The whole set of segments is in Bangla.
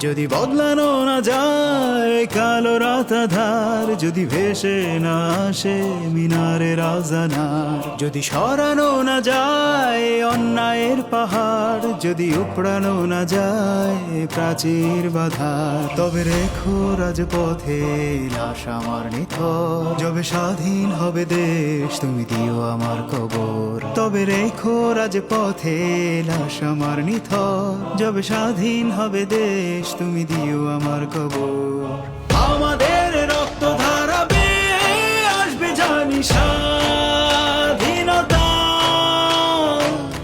যদি বদলানো না যায় কালো রাত আধার, যদি ভেসে না আসে মিনারের আজানার, যদি সরানো না যায় অন্যায়ের পাহাড়, যদি উপড়ানো না যায় প্রাচীর বাধার, তবে রেখো রাজপথে লাশ আমার নিথর। যবে স্বাধীন হবে দেশ তুমি দিও আমার কবর, তবে রেখো রাজপথে লাশ আমার নিথর। যবে স্বাধীন হবে দেশ তুমি দিও আমার কবর। আমাদের রক্ত ধারাবে আসবে জানি স্বাধীনতা,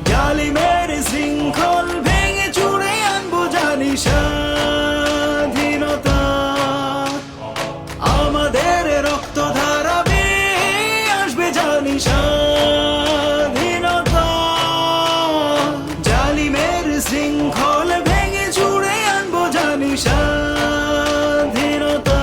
জালিমের শৃঙ্খল ভেঙে চুড়ে আনবো জানি স্বাধীনতা। আমাদের রক্ত ধারাবে আসবে জানি স্বাধীনতা, জালিমের শৃঙ্খল ভেঙে চুড়ে আনবো জানি স্বাধীনতা।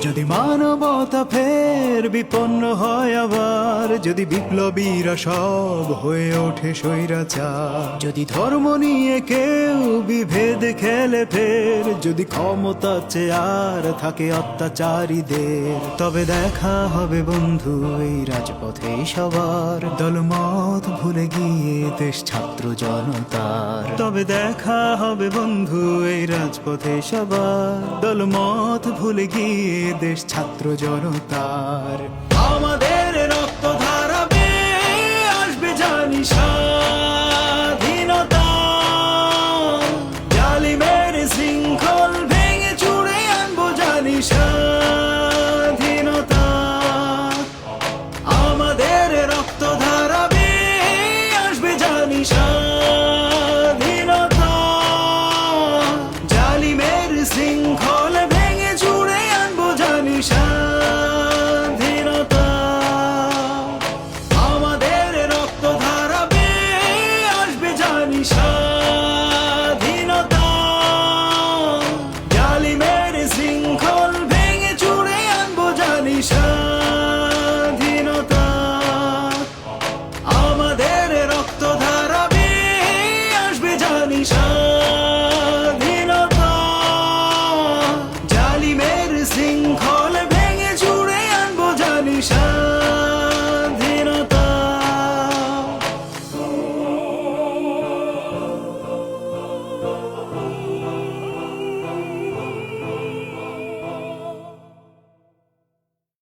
যদি মানবতা ফের বিপন্ন হয় আবার, যদি বিপ্লবীরা সব হয়ে ওঠে স্বৈরাচার, যদি ধর্ম নিয়ে কেউ বিভেদ খেলে ফের, যদি ক্ষমতা চেয়ার থাকে অত্যাচারীদের, তবে দেখা হবে বন্ধু এই রাজপথে সবার। দলমত ভুলে গিয়ে দেশ ছাত্র জনতার, তবে দেখা হবে বন্ধু এই রাজপথে সবার। দলমত ভুলে গিয়ে দেশ ছাত্র জনতার। আমাদের রক্ত ধারাবে আসবে জানি